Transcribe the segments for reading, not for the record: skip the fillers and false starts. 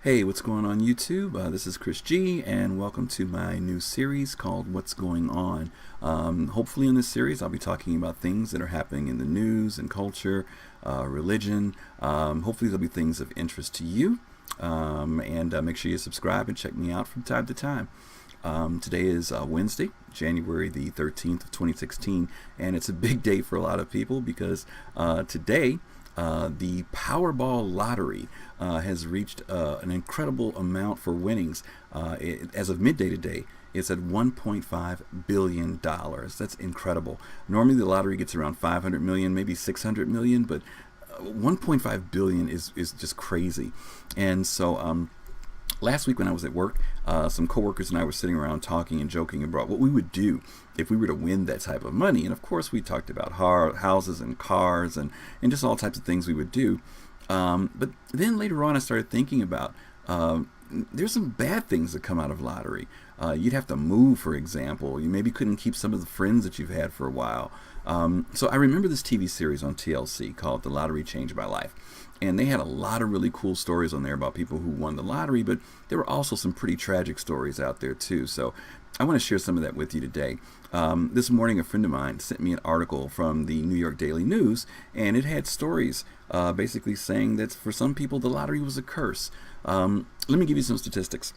Hey, what's going on YouTube? This is Chris G, and welcome to my new series called What's Going On. Hopefully in this series I'll be talking about things that are happening in the news and culture, religion. Hopefully there'll be things of interest to you, and make sure you subscribe and check me out from time to time. Today is Wednesday, January the 13th of 2016, and it's a big day for a lot of people because today the Powerball lottery has reached an incredible amount for winnings. As of midday today, it's at $1.5 billion. That's incredible. Normally the lottery gets around 500 million, maybe 600 million, but 1.5 billion is just crazy. And so last week when I was at work, some coworkers and I were sitting around talking and joking about what we would do if we were to win that type of money. And of course we talked about houses and cars and just all types of things we would do. But then later on I started thinking about there's some bad things that come out of lottery. You'd have to move, for example. You maybe couldn't keep some of the friends that you've had for a while. So I remember this TV series on TLC called The Lottery Changed My Life. And they had a lot of really cool stories on there about people who won the lottery, but there were also some pretty tragic stories out there too. So I want to share some of that with you today. This morning a friend of mine sent me an article from the New York Daily News, and it had stories basically saying that for some people the lottery was a curse. Let me give you some statistics.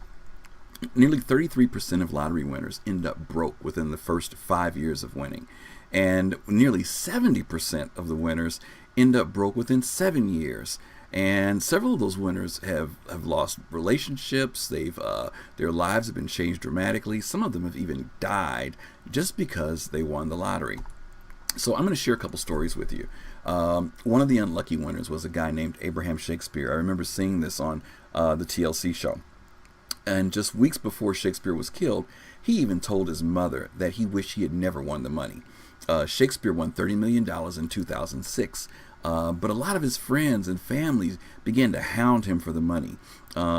Nearly 33% of lottery winners end up broke within the first 5 years of winning. And nearly 70% of the winners end up broke within 7 years. And several of those winners have lost relationships. Their lives have been changed dramatically. Some of them have even died just because they won the lottery. So I'm going to share a couple stories with you. One of the unlucky winners was a guy named Abraham Shakespeare. I remember seeing this on the TLC show. And just weeks before Shakespeare was killed, he even told his mother that he wished he had never won the money. Shakespeare won $30 million in 2006, but a lot of his friends and families began to hound him for the money.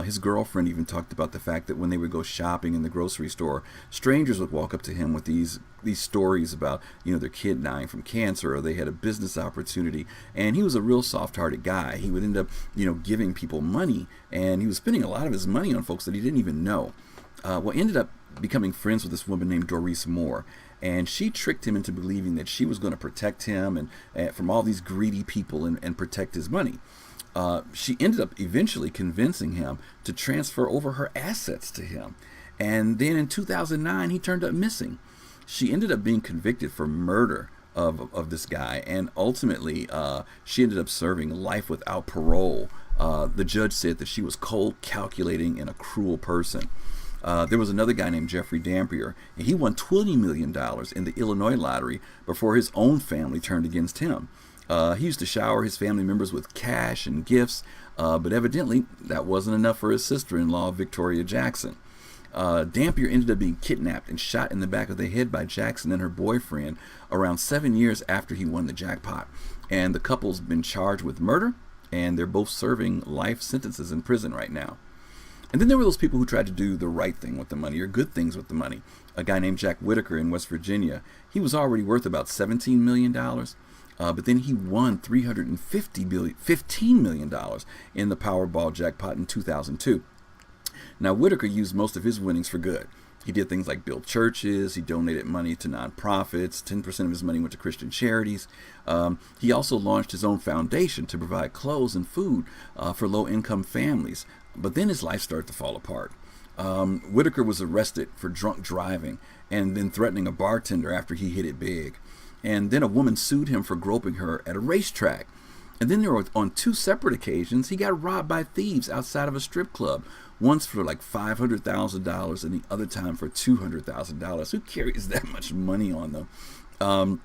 His girlfriend even talked about the fact that when they would go shopping in the grocery store, strangers would walk up to him with these stories about, their kid dying from cancer, or they had a business opportunity. And he was a real soft-hearted guy. He would end up, giving people money, and he was spending a lot of his money on folks that he didn't even know. Ended up becoming friends with this woman named Doris Moore, and she tricked him into believing that she was going to protect him and from all these greedy people and protect his money. She ended up eventually convincing him to transfer over her assets to him. And then in 2009, he turned up missing. She ended up being convicted for murder of this guy, and ultimately she ended up serving life without parole. The judge said that she was cold, calculating, and a cruel person. There was another guy named Jeffrey Dampier, and he won $20 million in the Illinois lottery before his own family turned against him. He used to shower his family members with cash and gifts, but evidently that wasn't enough for his sister-in-law, Victoria Jackson. Dampier ended up being kidnapped and shot in the back of the head by Jackson and her boyfriend around 7 years after he won the jackpot. And the couple's been charged with murder, and they're both serving life sentences in prison right now. And then there were those people who tried to do the right thing with the money, or good things with the money. A guy named Jack Whitaker in West Virginia. He was already worth about $17 million, but then he won $15 million in the Powerball jackpot in 2002. Now, Whitaker used most of his winnings for good. He did things like build churches, he donated money to nonprofits, 10% of his money went to Christian charities. He also launched his own foundation to provide clothes and food for low-income families. But then his life started to fall apart. Whitaker was arrested for drunk driving and then threatening a bartender after he hit it big. And then a woman sued him for groping her at a racetrack. And then on 2 separate occasions, he got robbed by thieves outside of a strip club. Once for like $500,000 and the other time for $200,000. Who carries that much money on them?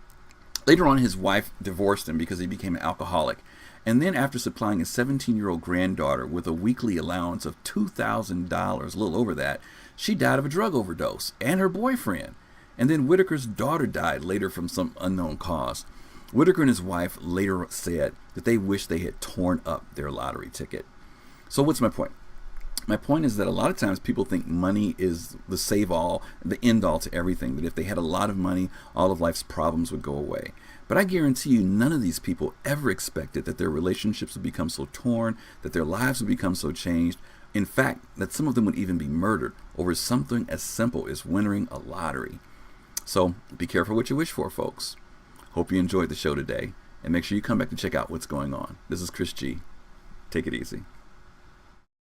Later on, his wife divorced him because he became an alcoholic. And then after supplying his 17-year-old granddaughter with a weekly allowance of $2,000, a little over that, she died of a drug overdose, and her boyfriend. And then Whitaker's daughter died later from some unknown cause. Whitaker and his wife later said that they wished they had torn up their lottery ticket. So what's my point? My point is that a lot of times people think money is the save-all, the end-all to everything, that if they had a lot of money, all of life's problems would go away. But I guarantee you none of these people ever expected that their relationships would become so torn, that their lives would become so changed, In fact, that some of them would even be murdered over something as simple as winning a lottery. So be careful what you wish for, folks. Hope you enjoyed the show today, and make sure you come back to check out what's going on. This is Chris G. Take it easy.